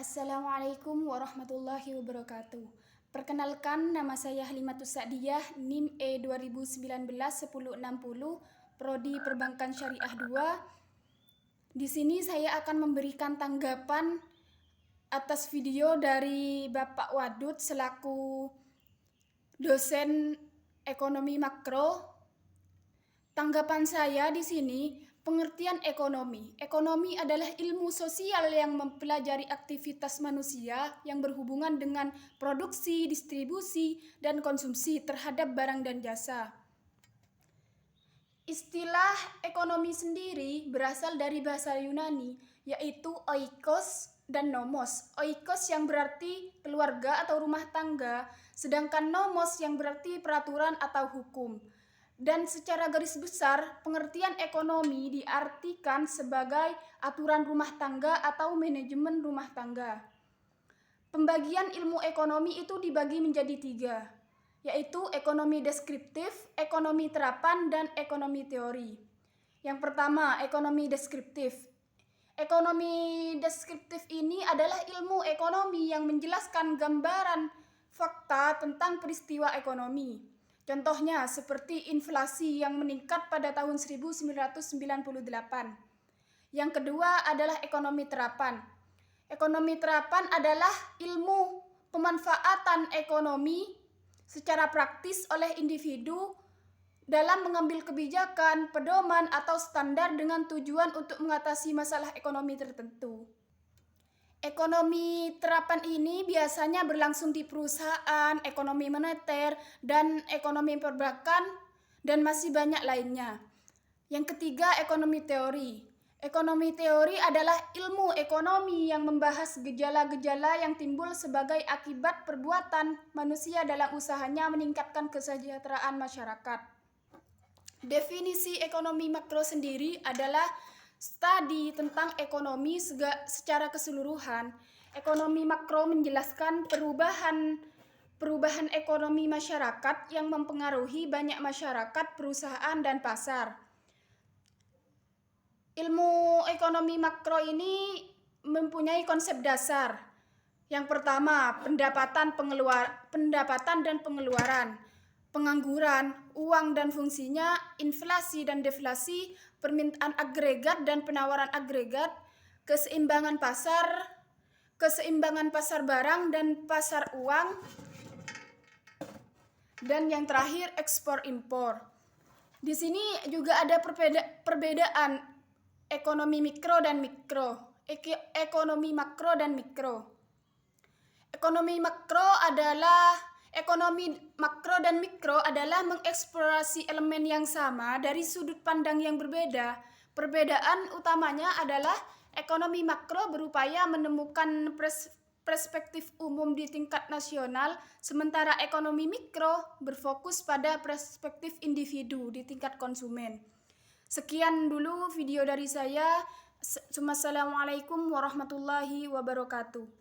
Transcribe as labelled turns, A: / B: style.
A: Assalamualaikum warahmatullahi wabarakatuh. Perkenalkan, nama saya Halimatus Sa'diyah, NIM E 2019-1060, Prodi Perbankan Syariah 2. Di sini saya akan memberikan tanggapan atas video dari Bapak Wadud selaku dosen ekonomi makro. Tanggapan saya di sini, pengertian ekonomi. Ekonomi adalah ilmu sosial yang mempelajari aktivitas manusia yang berhubungan dengan produksi, distribusi, dan konsumsi terhadap barang dan jasa. Istilah ekonomi sendiri berasal dari bahasa Yunani, yaitu oikos dan nomos. Oikos yang berarti keluarga atau rumah tangga, sedangkan nomos yang berarti peraturan atau hukum. Dan secara garis besar, pengertian ekonomi diartikan sebagai aturan rumah tangga atau manajemen rumah tangga. Pembagian ilmu ekonomi itu dibagi menjadi 3, yaitu ekonomi deskriptif, ekonomi terapan, dan ekonomi teori. Yang pertama, ekonomi deskriptif. Ekonomi deskriptif ini adalah ilmu ekonomi yang menjelaskan gambaran fakta tentang peristiwa ekonomi. Contohnya seperti inflasi yang meningkat pada tahun 1998. Yang kedua adalah ekonomi terapan. Ekonomi terapan adalah ilmu pemanfaatan ekonomi secara praktis oleh individu dalam mengambil kebijakan, pedoman, atau standar dengan tujuan untuk mengatasi masalah ekonomi tertentu. Ekonomi terapan ini biasanya berlangsung di perusahaan, ekonomi moneter, dan ekonomi perbankan, dan masih banyak lainnya. Yang ketiga, ekonomi teori. Ekonomi teori adalah ilmu ekonomi yang membahas gejala-gejala yang timbul sebagai akibat perbuatan manusia dalam usahanya meningkatkan kesejahteraan masyarakat. Definisi ekonomi makro sendiri adalah studi tentang ekonomi secara keseluruhan. Ekonomi makro menjelaskan perubahan ekonomi masyarakat yang mempengaruhi banyak masyarakat, perusahaan, dan pasar. Ilmu ekonomi makro ini mempunyai konsep dasar. Yang pertama, pendapatan dan pengeluaran, pengangguran, uang dan fungsinya, inflasi dan deflasi, permintaan agregat dan penawaran agregat, keseimbangan pasar barang dan pasar uang, dan yang terakhir ekspor impor. Di sini juga ada perbedaan ekonomi mikro dan mikro, ekonomi makro dan mikro. Ekonomi makro dan mikro adalah mengeksplorasi elemen yang sama dari sudut pandang yang berbeda. Perbedaan utamanya adalah ekonomi makro berupaya menemukan perspektif umum di tingkat nasional, sementara ekonomi mikro berfokus pada perspektif individu di tingkat konsumen. Sekian dulu video dari saya. Assalamualaikum warahmatullahi wabarakatuh.